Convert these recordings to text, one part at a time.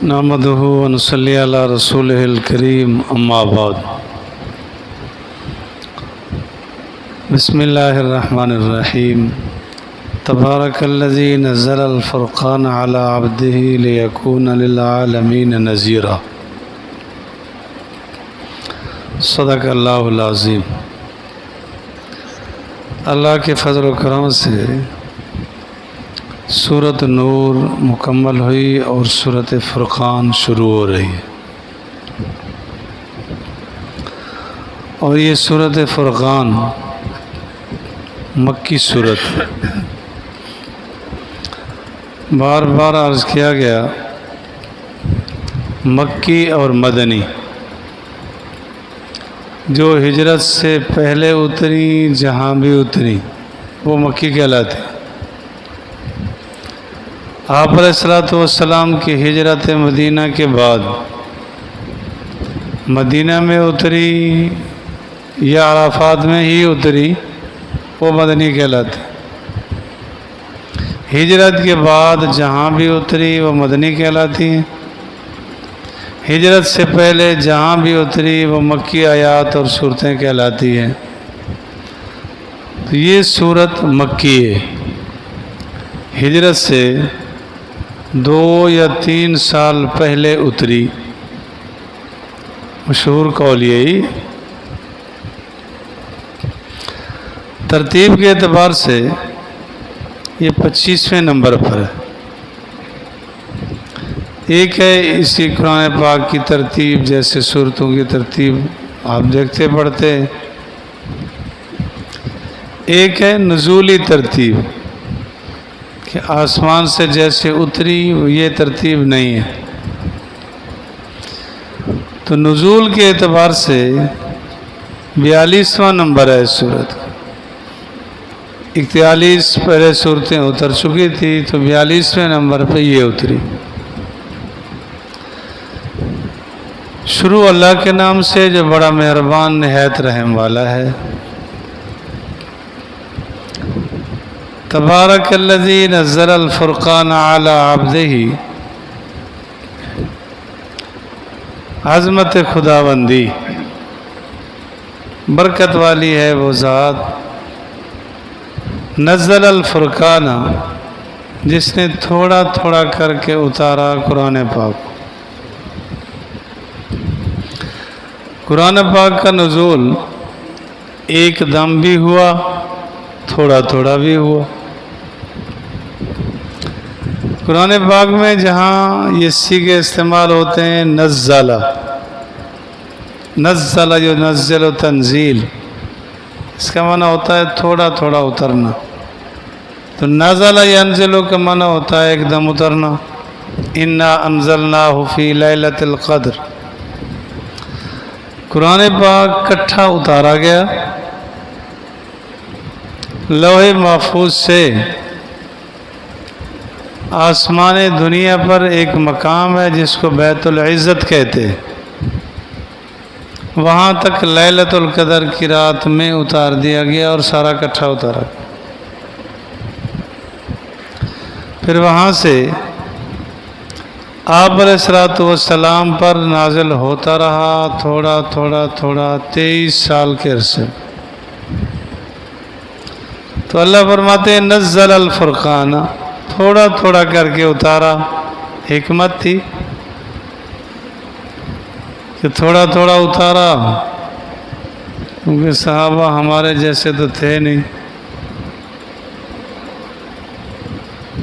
نحمده ونصلي على رسوله الكريم اما بعد بسم الله الرحمن الرحيم تبارك الذي نزل الفرقان على عبده ليكون للعالمين نذيرا صدق اللہ العظیم۔ اللہ کے فضل و کرم سے سورۃ نور مکمل ہوئی اور سورۃ فرقان شروع ہو رہی ہے، اور یہ سورۃ فرقان مکی سورت ہے۔ بار بار عرض کیا گیا مکی اور مدنی، جو ہجرت سے پہلے اتری جہاں بھی اتری وہ مکی کہلاتی۔ آپ علیہ الصلوۃ والسلام کی ہجرت مدینہ کے بعد مدینہ میں اتری یا عرفات میں ہی اتری وہ مدنی کہلاتی۔ ہجرت کے بعد جہاں بھی اتری وہ مدنی کہلاتی ہیں۔ ہجرت سے پہلے جہاں بھی اتری وہ مکی آیات اور صورتیں کہلاتی ہیں۔ تو یہ صورت مکی ہے، ہجرت سے 2 یا 3 سال پہلے اتری، مشہور قول یہی۔ ترتیب کے اعتبار سے یہ 25ویں نمبر پر ہے۔ ایک ہے اسی قرآن پاک کی ترتیب، جیسے صورتوں کی ترتیب آپ دیکھتے پڑھتے، ایک ہے نزولی ترتیب کہ آسمان سے جیسے اتری یہ ترتیب نہیں ہے۔ تو نزول کے اعتبار سے 42واں نمبر ہے اس صورت کا۔ 41 پہلے صورتیں اتر چکی تھی، تو 42ویں نمبر پہ یہ اتری۔ شروع اللہ کے نام سے جو بڑا مہربان نہایت رحم والا ہے۔ تبارک الذی نزل الفرقان علی عبدہ، عظمت خداوندی، برکت والی ہے وہ ذات، نزل الفرقان، جس نے تھوڑا تھوڑا کر کے اتارا قرآن پاک۔ قرآن پاک کا نزول ایک دم بھی ہوا، تھوڑا تھوڑا بھی ہوا۔ قرآن پاک میں جہاں یہ صیغے استعمال ہوتے ہیں، نزل، نزل ینزل و تنزیل، اس کا معنی ہوتا ہے تھوڑا تھوڑا اترنا۔ تو نزل ینزل کا معنی ہوتا ہے ایک دم اترنا۔ انا انزلناہ فی لیلۃ القدر، قرآن پاک کٹھا اتارا گیا لوح محفوظ سے۔ آسمان دنیا پر ایک مقام ہے جس کو بیت العزت کہتے، وہاں تک لیلۃ القدر کی رات میں اتار دیا گیا اور سارا کٹھا اتارا۔ پھر وہاں سے آپ علیہ الصلوۃ والسلام پر نازل ہوتا رہا تھوڑا تھوڑا تھوڑا 23 سال کے عرصے۔ تو اللہ فرماتے ہیں نزل الفرقان، تھوڑا تھوڑا کر کے اتارا۔ حکمت تھی کہ تھوڑا تھوڑا اتارا، کیونکہ صحابہ ہمارے جیسے تو تھے نہیں۔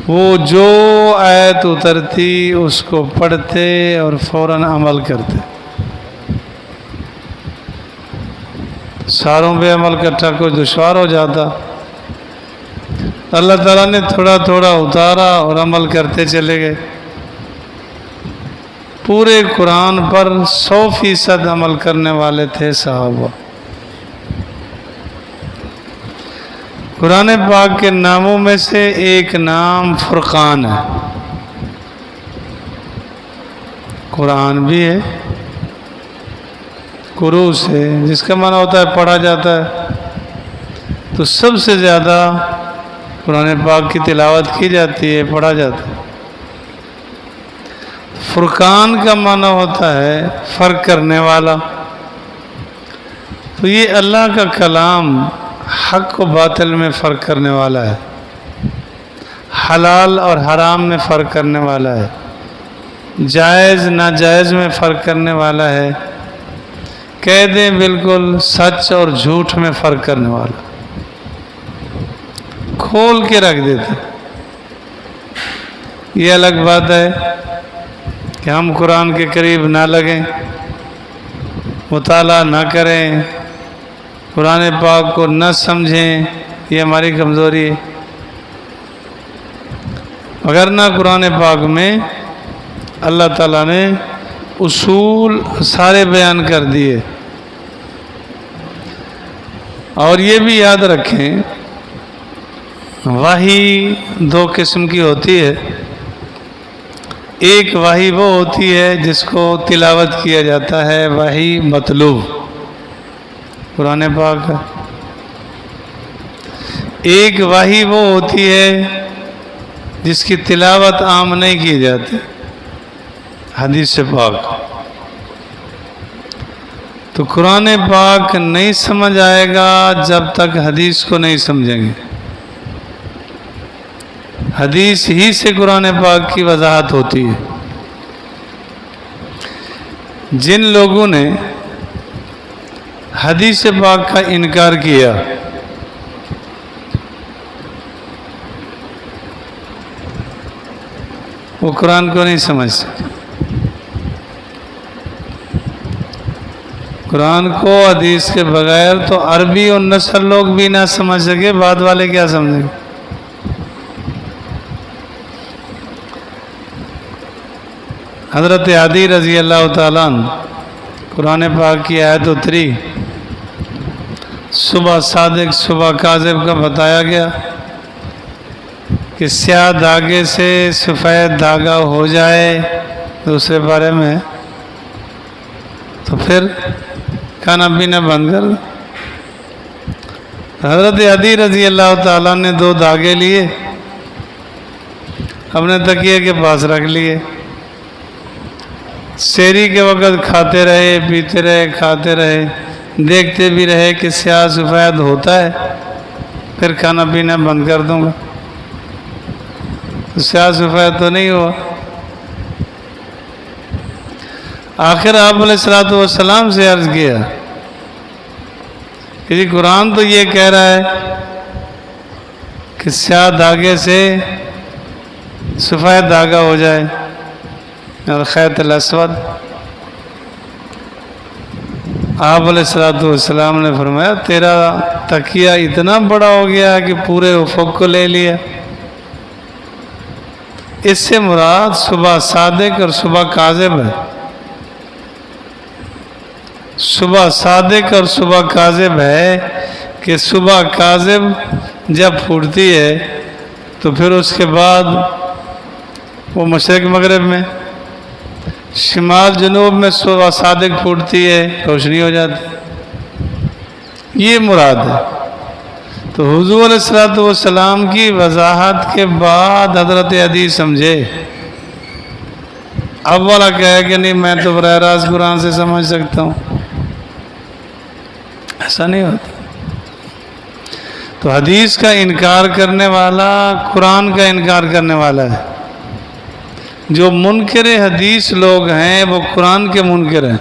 وہ جو آیت اترتی اس کو پڑھتے اور فوراً عمل کرتے۔ ساروں پہ عمل کرنا کوئی دشوار ہو جاتا۔ اللہ تعالیٰ نے تھوڑا تھوڑا اتارا اور عمل کرتے چلے گئے۔ پورے قرآن پر 100% عمل کرنے والے تھے صحابہ۔ قرآن پاک کے ناموں میں سے ایک نام فرقان ہے۔ قرآن بھی ہے، قروء سے، جس کا معنی ہوتا ہے پڑھا جاتا ہے۔ تو سب سے زیادہ قرآن پاک کی تلاوت کی جاتی ہے، پڑھا جاتا ہے۔ فرقان کا معنی ہوتا ہے فرق کرنے والا. تو یہ اللہ کا کلام حق و باطل میں فرق کرنے والا ہے، حلال اور حرام میں فرق کرنے والا ہے، جائز ناجائز میں فرق کرنے والا ہے، کہہ دیں بالکل سچ اور جھوٹ میں فرق کرنے والا، کھول کے رکھ دیتے. یہ الگ بات ہے کہ ہم قرآن کے قریب نہ لگیں، مطالعہ نہ کریں، قرآن پاک کو نہ سمجھیں، یہ ہماری کمزوری ہے. وگرنہ قرآن پاک میں اللہ تعالیٰ نے اصول سارے بیان کر دیے. اور یہ بھی یاد رکھیں وحی دو قسم کی ہوتی ہے. ایک وحی وہ ہوتی ہے جس کو تلاوت کیا جاتا ہے، وحی مطلوب قرآن پاک. ایک وحی وہ ہوتی ہے جس کی تلاوت عام نہیں کی جاتی، حدیث پاک. تو قرآن پاک نہیں سمجھ آئے گا جب تک حدیث کو نہیں سمجھیں گے. حدیث ہی سے قرآن پاک کی وضاحت ہوتی ہے. جن لوگوں نے حدیث پاک کا انکار کیا وہ قرآن کو نہیں سمجھ سکتے. قرآن کو حدیث کے بغیر تو عربی اور نصر لوگ بھی نہ سمجھ سکے، بعد والے کیا سمجھیں گے. حضرت عدی رضی اللہ تعالیٰ عنہ قرآن پاک کی آیت اتری، صبح صادق صبح کاذب کا بتایا گیا کہ سیاہ دھاگے سے سفید دھاگا ہو جائے دوسرے بارے میں تو پھر کھانا پینا بند کر دو. حضرت عدی رضی اللہ تعالیٰ نے 2 دھاگے لیے، اپنے تکیے کے پاس رکھ لیے، سحری کے وقت کھاتے رہے پیتے رہے کھاتے رہے، دیکھتے بھی رہے کہ سیاہ سفید ہوتا ہے، پھر کھانا پینا بند کر دوں گا. تو سیاہ سفید تو نہیں ہوا. آخر آپ علیہ الصلوۃ والسلام سے عرض کیا کہ جی قرآن تو یہ کہہ رہا ہے کہ سیاہ دھاگے سے سفید دھاگا ہو جائے، الخیط الاسود. آپ علیہ الصلوۃ والسلام نے فرمایا تیرا تکیہ اتنا بڑا ہو گیا کہ پورے افق کو لے لیا. اس سے مراد صبح صادق اور صبح کاذب ہے. صبح صادق اور صبح کاذب ہے کہ صبح کاذب جب پھوٹتی ہے تو پھر اس کے بعد وہ مشرق مغرب میں، شمال جنوب میں صبح صادق پھوٹتی ہے، روشنی ہو جاتی. یہ مراد ہے. تو حضور علیہ الصلوۃ والسلام کی وضاحت کے بعد حضرت عدی سمجھے. اب والا کہے کہ نہیں میں تو براہ راست قرآن سے سمجھ سکتا ہوں، ایسا نہیں ہوتا. تو حدیث کا انکار کرنے والا قرآن کا انکار کرنے والا ہے. جو منکر حدیث لوگ ہیں وہ قرآن کے منکر ہیں.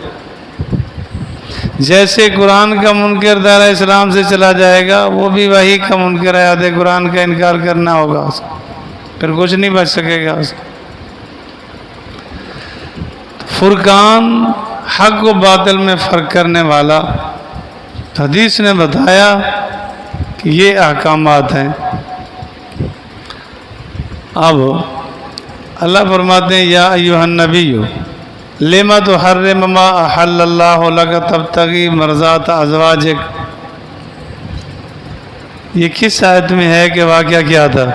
جیسے قرآن کا منکر دائرہ اسلام سے چلا جائے گا وہ بھی وہی کا منکر ہے. آدھے قرآن کا انکار کرنا ہوگا اس کو، پھر کچھ نہیں بچ سکے گا اس کو. فرقان حق و باطل میں فرق کرنے والا حدیث نے بتایا کہ یہ احکامات ہیں. اب اللہ فرماتے ہیں یا ایھا النبی لما تحرم ما احل اللہ لک تبتغی مرضات ازواجک. یہ کس آیت میں ہے کہ واقعہ کیا تھا؟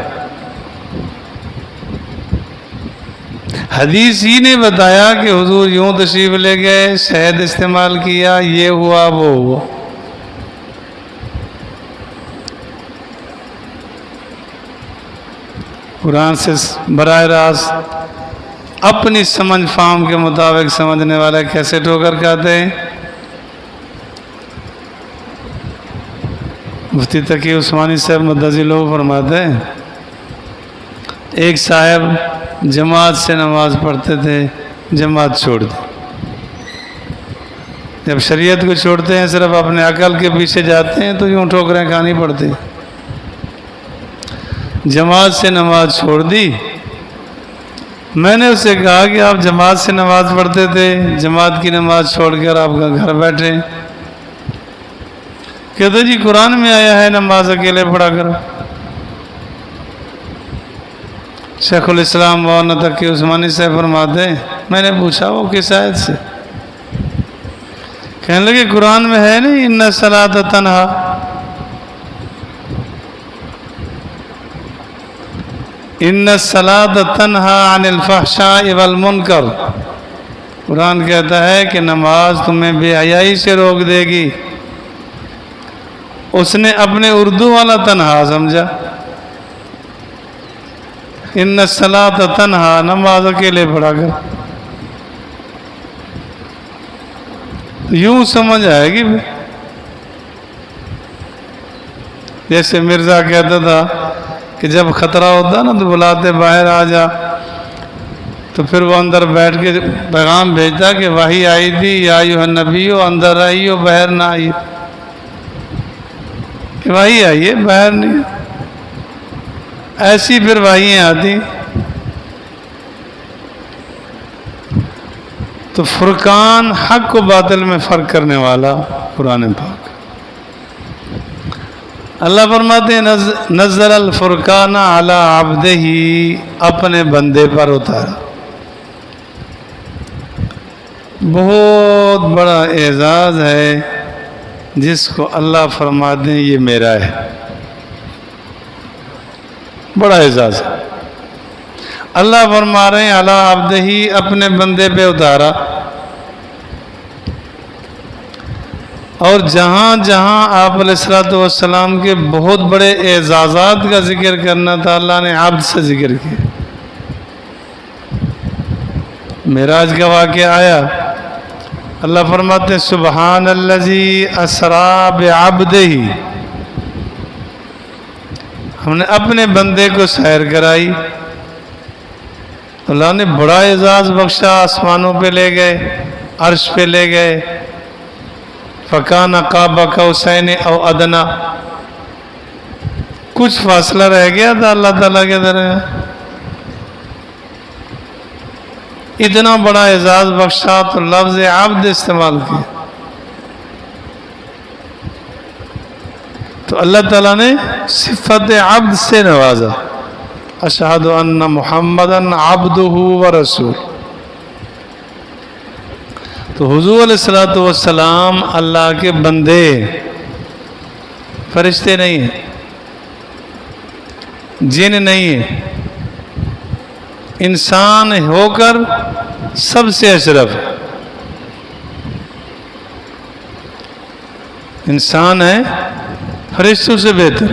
حدیث ہی نے بتایا کہ حضور یوں تشریف لے گئے، شہد استعمال کیا، یہ ہوا وہ ہوا. قرآن سے براہ راست اپنی سمجھ فہم کے مطابق سمجھنے والے کیسے ٹھوکر کھاتے ہیں؟ مفتی تقی عثمانی صاحب مدضی لوگ فرماتے ہیں ایک صاحب جماعت سے نماز پڑھتے تھے، جماعت چھوڑ دی۔ جب شریعت کو چھوڑتے ہیں، صرف اپنے عقل کے پیچھے جاتے ہیں تو یوں ٹھوکریں کھانی پڑتی۔ جماعت سے نماز چھوڑ دی۔ میں نے اس سے کہا کہ آپ جماعت سے نماز پڑھتے تھے، جماعت کی نماز چھوڑ کر آپ کا گھر بیٹھے۔ کہتے جی قرآن میں آیا ہے نماز اکیلے پڑھا کرو۔ شیخ الاسلام مولانا تقی عثمانی سے فرماتے ہیں میں نے پوچھا وہ کس آیت سے؟ کہنے لگے قرآن میں ہے نہیں ان الصلاۃ تنہا، ان الصلاۃ تنہا عن الفحشاء والمنکر۔ قرآن کہتا ہے کہ نماز تمہیں بے حیائی سے روک دے گی۔ اس نے اپنے اردو والا تنہا سمجھا، ان الصلاۃ تنہا، نماز اکیلے پڑھا کر۔ یوں سمجھ آئے گی۔ جیسے مرزا کہتا تھا کہ جب خطرہ ہوتا نا تو بلاتے باہر آ جا، تو پھر وہ اندر بیٹھ کے پیغام بھیجتا کہ وحی آئی تھی یا ایھا النبی، اندر آئیے باہر نہ آئیے، کہ وحی آئیے باہر نہیں۔ ایسی پھر وحییں آتی۔ تو فرقان حق و باطل میں فرق کرنے والا قرآن پاک۔ اللہ فرماتے ہیں نزل الفرقان علی عبدہ، اپنے بندے پر اتارا۔ بہت بڑا اعزاز ہے جس کو اللہ فرماتے ہیں یہ میرا ہے، بڑا اعزاز ہے۔ اللہ فرما رہے ہیں علی عبدہ، اپنے بندے پہ اتارا۔ اور جہاں جہاں آپ علیہ الصلوۃ والسلام کے بہت بڑے اعزازات کا ذکر کرنا تھا، اللہ نے عبد سے ذکر کیا۔ معراج کا واقعہ آیا، اللہ فرماتے ہیں سبحان الذی اسریٰ بعبدہ، ہم نے اپنے بندے کو سیر کرائی۔ اللہ نے بڑا اعزاز بخشا، آسمانوں پہ لے گئے، عرش پہ لے گئے۔ فَكَانَ قَابَ قَوْسَيْنِ اَوْ أَدْنَىٰ، کچھ فاصلہ رہ گیا تھا اللہ تعالیٰ کے درمیان۔ اتنا بڑا اعزاز بخشا تو لفظ عبد استعمال کیا۔ تو اللہ تعالیٰ نے صفت عبد سے نوازا، اشہد ان محمدً عبدہ ورسول۔ تو حضور علیہ الصلوۃ والسلام اللہ کے بندے، فرشتے نہیں ہیں، جن نہیں ہیں، انسان ہو کر سب سے اشرف ہے۔ انسان ہے فرشتوں سے بہتر،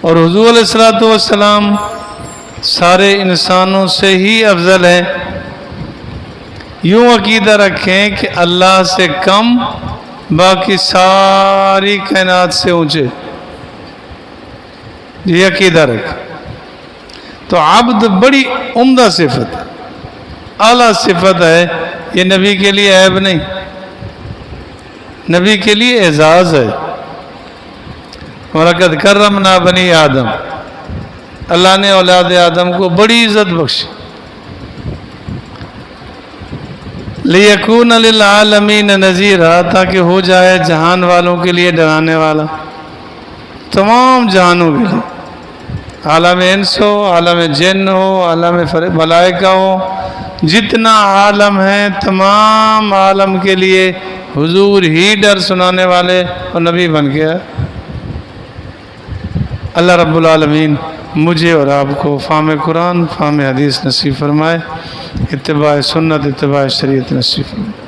اور حضور علیہ الصلوۃ والسلام سارے انسانوں سے ہی افضل ہے۔ یوں عقیدہ رکھیں کہ اللہ سے کم، باقی ساری کائنات سے اونچے، یہ عقیدہ رکھیں۔ تو عبد بڑی عمدہ صفت ہے، اعلیٰ صفت ہے، یہ نبی کے لیے عیب نہیں، نبی کے لیے اعزاز ہے۔ وَلَقَدْ كَرَّمْنَا بَنِي آدم، اللہ نے اولاد آدم کو بڑی عزت بخشی۔ لِيَكُونَ لِلْعَالَمِينَ نَذِيرًا، تاکہ ہو جائے جہان والوں کے لیے ڈرانے والا، تمام جہانوں کے لیے، عالم انس ہو، عالم جن ہو، عالم ملائکہ ہو، جتنا عالم ہے تمام عالم کے لیے حضور ہی ڈر سنانے والے اور نبی بن گیا۔ اللہ رب العالمین مجھے اور آپ کو فہم قرآن، فہم حدیث نصیب فرمائے، اتباع سنت، اتباع شریعت نصیب فرمائے۔